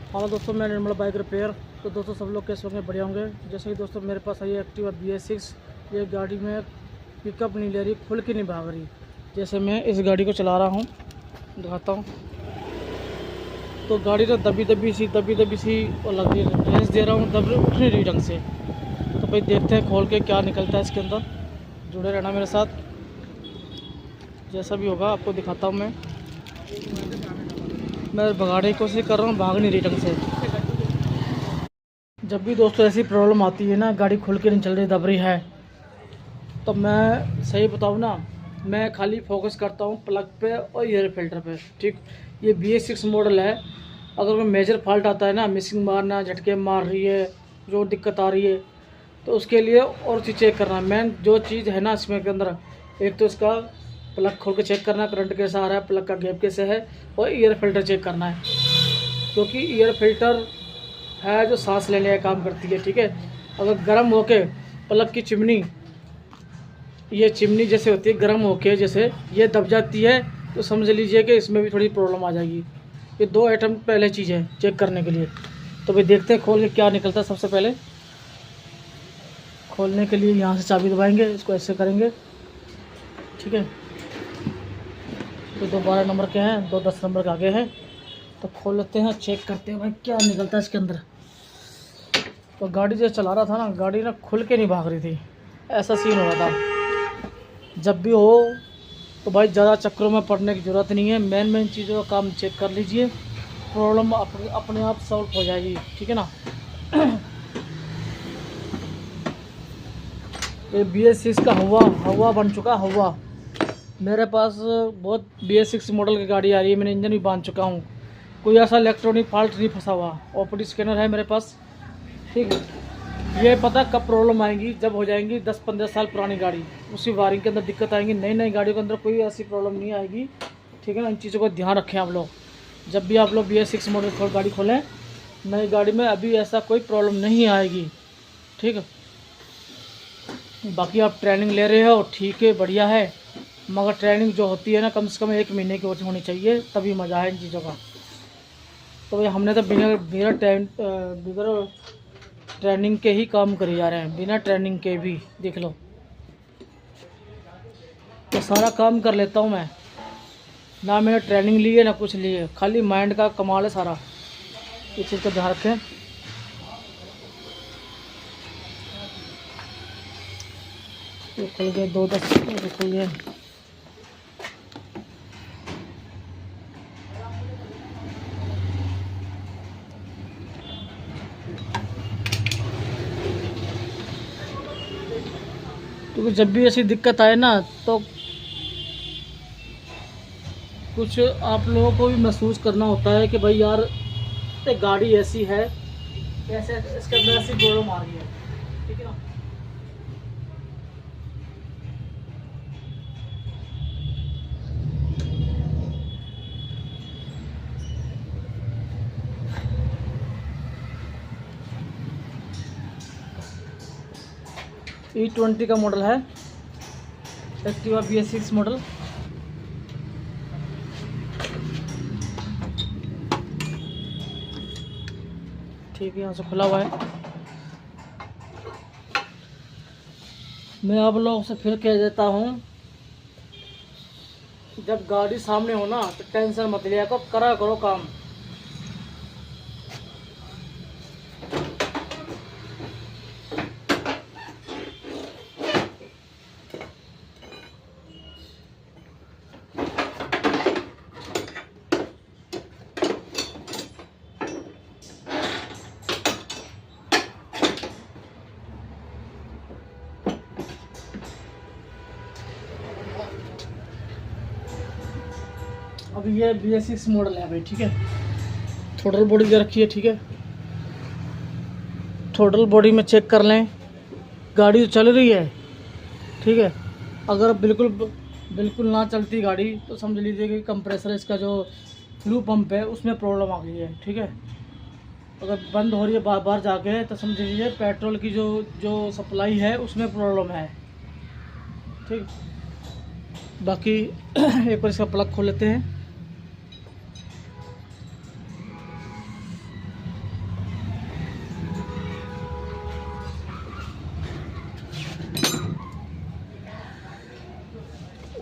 Hello दोस्तों, मैं निर्मल bike repair. तो दोस्तों सब लोग कैसे होंगे? बढ़िया होंगे। जैसे कि दोस्तों मेरे पास आई है एक्टिवा BS6। ये गाड़ी में पिकअप नहीं ले रही, खुल के नहीं भाग रही। जैसे मैं इस गाड़ी को चला रहा हूँ, दिखाता हूँ। तो गाड़ी ना दबी दबी सी और लग रही है। रेस दे रहा हूँ तब उठ नहीं रही ढंग से। तो भाई देखते हैं खोल के क्या निकलता है इसके अंदर। जुड़े रहना मेरे साथ, जैसा भी होगा आपको दिखाता हूँ। मैं भगाने की कोशिश कर रहा हूँ, भाग नहीं रही ढंग से। जब भी दोस्तों ऐसी प्रॉब्लम आती है ना, गाड़ी खुल के नहीं चल रही, दब रही है, तो मैं सही बताऊँ ना, मैं खाली फोकस करता हूँ प्लग पे और एयर फिल्टर पे। ठीक, ये BS6 मॉडल है। अगर कोई मेजर फॉल्ट आता है ना, मिसिंग मारना, झटके मार रही है, जो दिक्कत आ रही है, तो उसके लिए और चीज़ चेक करना। मेन जो चीज़ है ना इसमें के अंदर, एक तो इसका प्लग खोल के चेक करना, करंट कैसा आ रहा है, प्लग का गैप कैसे है, और एयर फिल्टर चेक करना है। क्योंकि एयर फिल्टर है जो सांस लेने का काम करती है। ठीक है, अगर गर्म होके प्लग की चिमनी, ये चिमनी जैसे होती है गर्म होके जैसे ये दब जाती है, तो समझ लीजिए कि इसमें भी थोड़ी प्रॉब्लम आ जाएगी। ये दो आइटम पहले चीज़ है चेक करने के लिए। तो भाई देखते हैं खोल के क्या निकलता है। सबसे पहले खोलने के लिए यहाँ से चाबी दबाएंगे, इसको ऐसे करेंगे। ठीक है, तो दो 12 नंबर के हैं, दो 10 नंबर के आगे हैं। तो खोल लेते हैं, चेक करते हैं भाई क्या निकलता है इसके अंदर। तो गाड़ी जो चला रहा था ना, गाड़ी ना खुल के नहीं भाग रही थी, ऐसा सीन हो रहा था। जब भी हो तो भाई ज़्यादा चक्करों में पड़ने की ज़रूरत नहीं है। मेन चीज़ों का काम चेक कर लीजिए, प्रॉब्लम अपने आप सॉल्व हो जाएगी। ठीक है ना। ये BS6 का हवा बन चुका हवा। मेरे पास बहुत BS6 मॉडल की गाड़ी आ रही है, मैंने इंजन भी बांध चुका हूँ। कोई ऐसा इलेक्ट्रॉनिक फॉल्ट नहीं फंसा हुआ। OPD स्कैनर है मेरे पास। ठीक है, ये पता कब प्रॉब्लम आएंगी, जब हो जाएंगी 10-15 साल पुरानी गाड़ी, उसी वायरिंग के अंदर दिक्कत आएंगी। नई नई गाड़ियों के अंदर कोई ऐसी प्रॉब्लम नहीं आएगी। ठीक है ना, इन चीज़ों को ध्यान रखें आप लोग। जब भी आप लोग BS6 मॉडल गाड़ी खोलें, नई गाड़ी में अभी ऐसा कोई प्रॉब्लम नहीं आएगी। ठीक है, बाकी आप ट्रेनिंग ले रहे हो, ठीक है, बढ़िया है। मगर ट्रेनिंग जो होती है ना, कम से कम 1 महीने की होनी चाहिए, तभी मज़ा है इन चीज़ों का। तो भाई हमने तो बिना ट्रेनिंग के ही काम करे जा रहे हैं, बिना ट्रेनिंग के भी देख लो। तो सारा काम कर लेता हूँ मैं, ना मैंने ट्रेनिंग ली है ना कुछ ली है, खाली माइंड का कमाल है सारा। इस चीज़ का ध्यान रखें। ये खुल गए, 2-10 खुल गए। क्योंकि जब भी ऐसी दिक्कत आए ना, तो कुछ आप लोगों को भी महसूस करना होता है कि भाई यार ये गाड़ी ऐसी है, कैसे इसके अंदर ऐसी प्रॉब्लम आ रही है। ठीक है ना। E20 का मॉडल है, एक्टिवा BS6 मॉडल। ठीक है, यहाँ से खुला हुआ है। मैं आप लोगों से फिर कह देता हूँ, जब गाड़ी सामने हो ना तो टेंशन मत लिया करो, करा करो काम। अब ये BS6 मॉडल है भाई। ठीक है, थ्रोटल बॉडी दे रखी है। ठीक है, थ्रोटल बॉडी में चेक कर लें, गाड़ी तो चल रही है। ठीक है, अगर बिल्कुल ना चलती गाड़ी, तो समझ लीजिए कि कंप्रेसर, इसका जो फ्लू पंप है, उसमें प्रॉब्लम आ गई है। ठीक है, अगर बंद हो रही है बार बार जाके, तो समझ लीजिए पेट्रोल की जो सप्लाई है उसमें प्रॉब्लम है। ठीक, बाकी एक बार इसका प्लग खोल लेते हैं।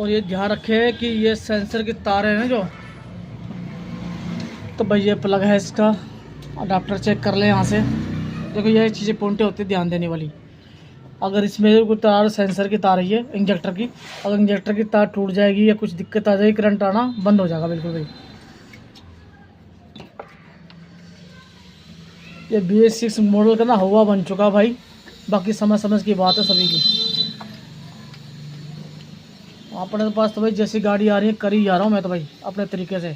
और ये ध्यान रखें कि ये सेंसर की तार है ना जो, तो भाई ये प्लग है इसका, अडाप्टर चेक कर ले यहाँ से। देखो ये चीज़ें पॉइंटें होती है ध्यान देने वाली। अगर इसमें कोई तार सेंसर की तार है इंजेक्टर की, अगर इंजेक्टर की तार टूट जाएगी या कुछ दिक्कत आ जाएगी, करंट आना बंद हो जाएगा बिल्कुल भाई। ये BS6 मॉडल का ना हवा बन चुका भाई, बाकी समझ समझ की बात है सभी की। अपने पास तो भाई जैसी गाड़ी आ रही है कर ही जा रहा हूँ मैं तो भाई अपने तरीके से,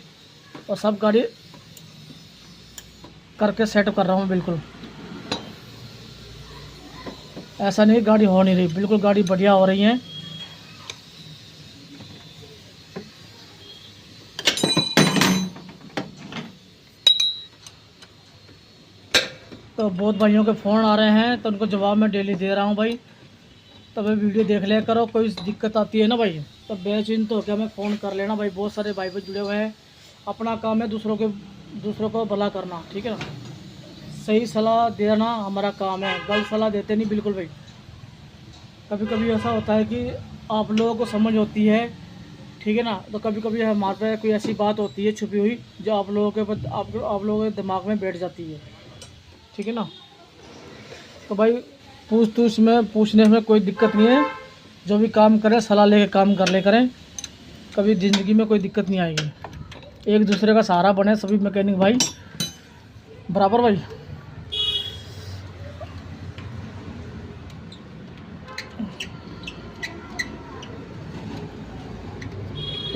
और सब गाड़ी करके सेट कर रहा हूँ बिल्कुल। ऐसा नहीं गाड़ी हो नहीं रही, बिल्कुल गाड़ी बढ़िया हो रही है। तो बहुत भाइयों के फ़ोन आ रहे हैं तो उनको जवाब मैं डेली दे रहा हूँ भाई। तो भाई वीडियो देख लिया करो, कोई दिक्कत आती है ना भाई तो बेचिंत हो क्या मैं फ़ोन कर लेना भाई। बहुत सारे भाई जुड़े हुए हैं, अपना काम है दूसरों को भला करना, ठीक है ना। सही सलाह देना हमारा काम है, गलत सलाह देते नहीं बिल्कुल भाई। कभी कभी ऐसा होता है कि आप लोगों को समझ होती है, ठीक है ना, तो कभी कभी हमारे पे कोई ऐसी बात होती है छुपी हुई जो आप लोगों के दिमाग में बैठ जाती है, ठीक है ना। तो भाई पूछने में कोई दिक्कत नहीं है, जो भी काम करें सलाह लेके काम कर ले करें, कभी ज़िंदगी में कोई दिक्कत नहीं आएगी। एक दूसरे का सहारा बने सभी मैकेनिक भाई बराबर भाई।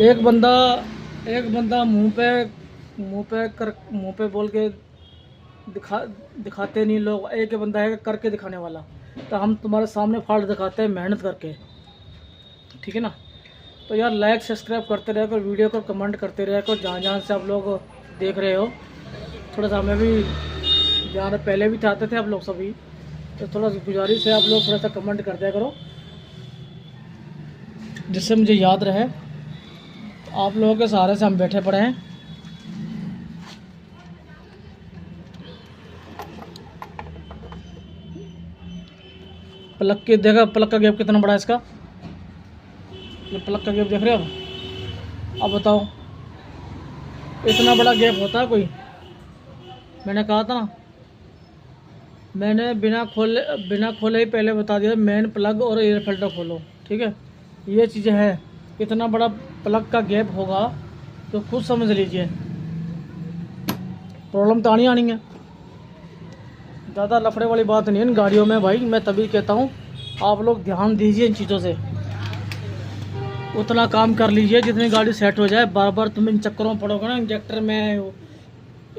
एक बंदा मुंह पे बोल के दिखाते नहीं लोग, एक बंदा है करके दिखाने वाला। तो हम तुम्हारे सामने फाड़ दिखाते हैं मेहनत करके, ठीक है ना। तो यार लाइक सब्सक्राइब करते रहे करो, वीडियो को कमेंट करते रहे करो, जहाँ से आप लोग देख रहे हो। थोड़ा सा हमें भी जहाँ पहले भी चाहते थे आप लोग सभी, तो थोड़ा गुजारिश है आप लोग थोड़ा सा कमेंट कर दिया करो, जिससे मुझे याद रहे। आप लोगों के सहारे से हम बैठे पड़े हैं। प्लग का गैप कितना बड़ा है इसका, ये प्लग का गैप देख रहे हो। अब बताओ इतना बड़ा गैप होता है कोई। मैंने कहा था ना, मैंने बिना खोले ही पहले बता दिया मेन प्लग और एयर फिल्टर खोलो, ठीक है। ये चीज़ें हैं, इतना बड़ा प्लग का गैप होगा तो खुद समझ लीजिए प्रॉब्लम तो आनी है। ज़्यादा लफड़े वाली बात नहीं है इन गाड़ियों में भाई। मैं तभी कहता हूँ आप लोग ध्यान दीजिए इन चीज़ों से, उतना काम कर लीजिए जितनी गाड़ी सेट हो जाए। बार बार तुम इन चक्करों में पड़ोगे ना, इंजेक्टर में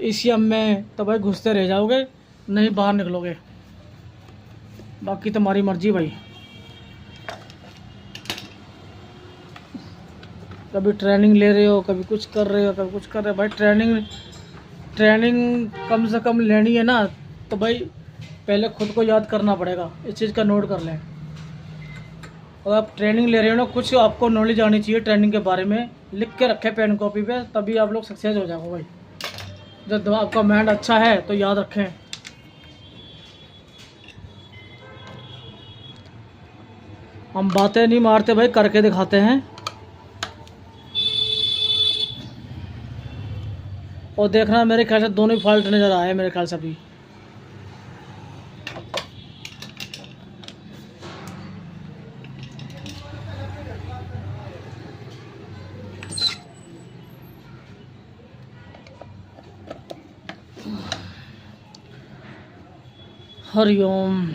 ECM में, तो भाई घुसते रह जाओगे, नहीं बाहर निकलोगे। बाकी तुम्हारी मर्जी भाई। कभी ट्रेनिंग ले रहे हो, कभी कुछ कर रहे हो, कभी कुछ कर रहे हो भाई। ट्रेनिंग कम से कम लेनी है ना, तो भाई पहले खुद को याद करना पड़ेगा। इस चीज़ का नोट कर लें। और आप ट्रेनिंग ले रहे हो ना, कुछ आपको नॉलेज आनी चाहिए ट्रेनिंग के बारे में, लिख के रखें पेन कॉपी पे, तभी आप लोग सक्सेस हो जाओगे भाई। जब आपका माइंड अच्छा है तो याद रखें। हम बातें नहीं मारते भाई, करके दिखाते हैं। और देखना मेरे ख्याल से दोनों ही फॉल्ट नज़र आए मेरे ख्याल से अभी। हरिओम।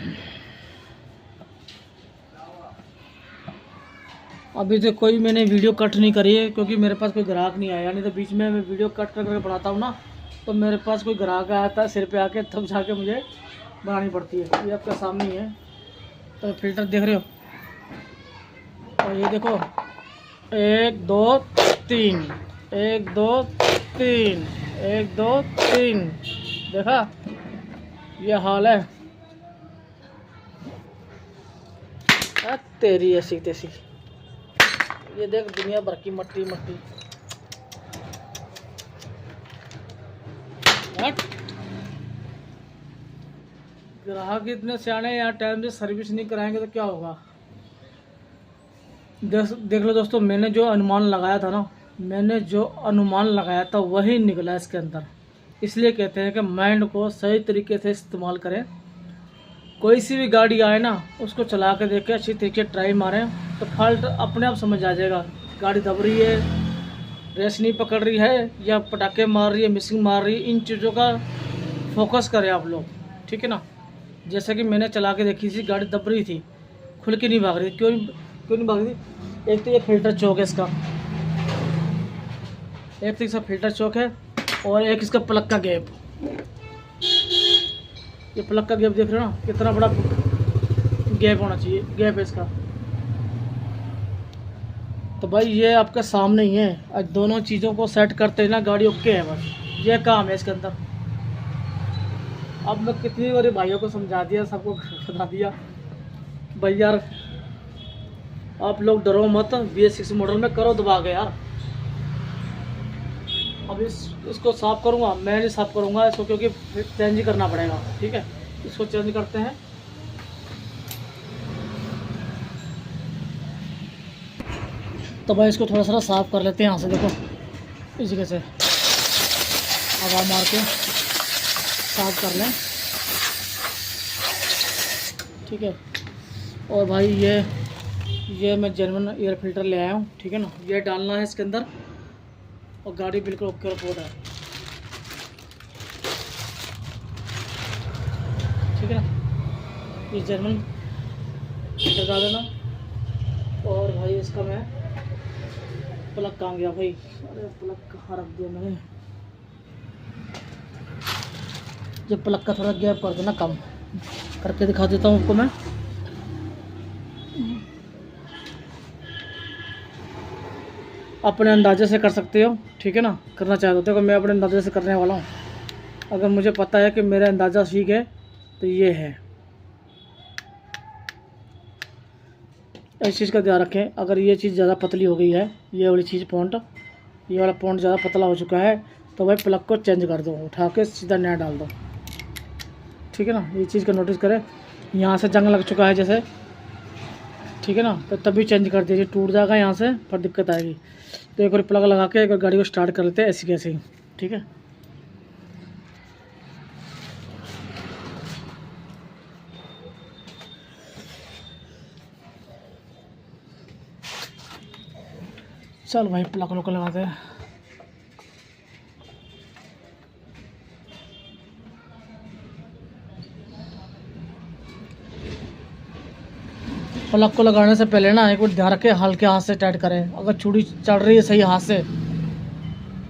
अभी तो कोई मैंने वीडियो कट नहीं करी है क्योंकि मेरे पास कोई ग्राहक नहीं आया, नहीं तो बीच में मैं वीडियो कट करके बनाता हूँ ना, तो मेरे पास कोई ग्राहक आया था सिर पे आके, तब जाके मुझे बनानी पड़ती है। ये आपके सामने ही है। तो फिल्टर देख रहे हो, और ये देखो 1 2 3 1 2 3 1 2 3, देखा ये हाल है। तेरी ऐसी तैसी, ये देख दुनिया भर की मट्टी। ग्राहक इतने सियाने, यहाँ टाइम से सर्विस नहीं कराएंगे तो क्या होगा। देख लो दोस्तों, मैंने जो अनुमान लगाया था ना, मैंने जो अनुमान लगाया था वही निकला इसके अंदर। इसलिए कहते हैं कि माइंड को सही तरीके से इस्तेमाल करें। कोई सी भी गाड़ी आए ना, उसको चला के देखें, अच्छी तरीके ट्राई मारें, तो फॉल्ट अपने आप समझ आ जाएगा। गाड़ी दब रही है, रेस नहीं पकड़ रही है, या पटाखे मार रही है, मिसिंग मार रही है, इन चीज़ों का फोकस करें आप लोग, ठीक है ना। जैसे कि मैंने चला के देखी थी, गाड़ी दब रही थी, खुल के नहीं भाग रही। क्यों नहीं भाग रही? एक तो ये फिल्टर चौक है इसका, एक तो इसका फिल्टर चौक है, और एक इसका प्लग का गैप। ये प्लग का गैप देख रहे हो ना, कितना बड़ा गैप होना चाहिए, गैप है इसका। तो भाई ये आपके सामने ही है। आज दोनों चीज़ों को सेट करते हैं ना, गाड़ी ओके है। बस ये काम है इसके अंदर। अब मैं कितनी बारी भाइयों को समझा दिया, सबको बता दिया भाई यार, आप लोग डरो मत, BS6 मॉडल में करो दबा के यार। अब इसको साफ़ करूँगा, मैं नहीं साफ़ करूँगा इसको, क्योंकि चेंज ही करना पड़ेगा, ठीक है। इसको चेंज करते हैं। तो भाई इसको थोड़ा सा साफ़ कर लेते हैं यहाँ से। देखो इस जगह से हवा मार के साफ़ कर लें, ठीक है। और भाई ये मैं जेन्युइन एयर फिल्टर ले आया हूँ, ठीक है ना। ये डालना है इसके अंदर, और गाड़ी बिल्कुल ओके रिपोर्ट है, ठीक है ना। ये जेन्युइन फिल्टर डाल देना। और भाई इसका मैं प्लग कहाँ गया भाई? अरे प्लग कहाँ रख दिया मैंने? जब प्लग का थोड़ा गैप कर देना, कम करके दिखा देता हूँ आपको मैं। अपने अंदाजे से कर सकते हो, ठीक है ना। करना चाहते हो, देखो मैं अपने अंदाजे से करने वाला हूँ। अगर मुझे पता है कि मेरा अंदाज़ा ठीक है तो ये है। इस चीज़ का ध्यान रखें। अगर ये चीज़ ज़्यादा पतली हो गई है, ये वाली चीज़ पॉइंट, ये वाला पॉइंट ज़्यादा पतला हो चुका है, तो भाई प्लग को चेंज कर दो, उठा के सीधा नया डाल दो, ठीक है ना। ये चीज़ का नोटिस करें। यहाँ से जंग लग चुका है जैसे, ठीक है ना, तो तभी चेंज कर दीजिए। टूट जाएगा यहाँ से, पर दिक्कत आएगी। तो एक बार प्लग लगा के एक बार गाड़ी को स्टार्ट कर लेते हैं, ऐसी कैसे ही, ठीक है। चल भाई प्लग लोग लगाते हैं। प्लग को लगाने से पहले ना एक बार ध्यान रखें, हल्के हाथ से टाइट करें। अगर चूड़ी चल रही है सही हाथ से,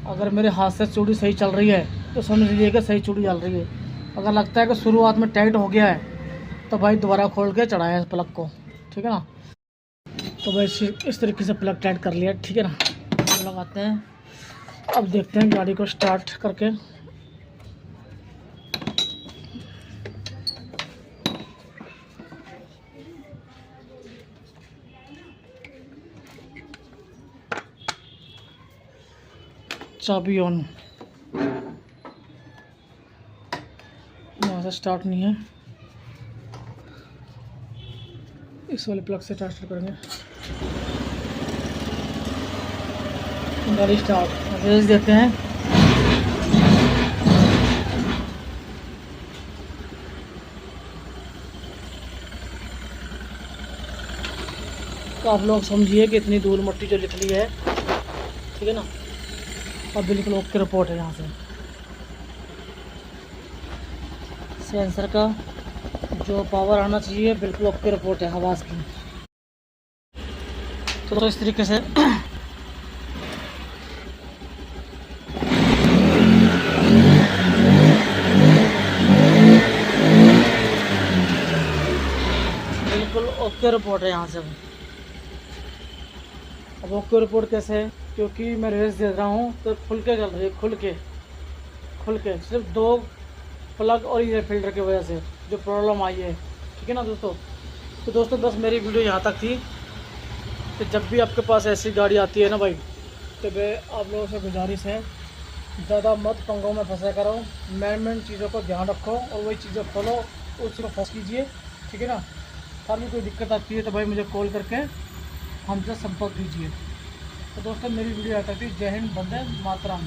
अगर मेरे हाथ से चूड़ी सही चल रही है तो समझ लीजिए कि सही चूड़ी चल रही है। अगर लगता है कि शुरुआत में टाइट हो गया है तो भाई दोबारा खोल के चढ़ाएं प्लग को, ठीक है ना। तो भाई इस तरीके से प्लग टाइट कर लिया, ठीक है ना। लगाते हैं, अब देखते हैं गाड़ी को स्टार्ट करके। चाबी ऑन, यहाँ से स्टार्ट नहीं है, इस वाले प्लग से स्टार्ट करेंगे। गाड़ी स्टार्ट, रेस देते हैं। तो आप लोग समझिए कि इतनी धूल मिट्टी जो निकली है, ठीक है ना। अब बिल्कुल ओके रिपोर्ट है। यहाँ से सेंसर का जो पावर आना चाहिए बिल्कुल ओके रिपोर्ट है आवाज़ की। तो इस तरीके से बिल्कुल ओके रिपोर्ट है यहाँ से। अब ओके रिपोर्ट कैसे है? क्योंकि मैं रेस दे रहा हूँ तो खुल के चल रही है, खुल के सिर्फ 2 प्लग और एयर फिल्टर की वजह से जो प्रॉब्लम आई है, ठीक है ना दोस्तों। तो दोस्तों बस मेरी वीडियो यहाँ तक थी। तो जब भी आपके पास ऐसी गाड़ी आती है ना भाई, तो मैं आप लोगों से गुजारिश है, ज़्यादा मत पंगों में फंसा करो। मेन चीज़ों को ध्यान रखो और वही चीज़ें फॉलो, उसको फंस कीजिए, ठीक है ना। फिर भी कोई दिक्कत आती है तो भाई मुझे कॉल करके हमसे संपर्क कीजिए। तो दोस्तों मेरी वीडियो आता थी। जय हिंद, वंदे मातरम।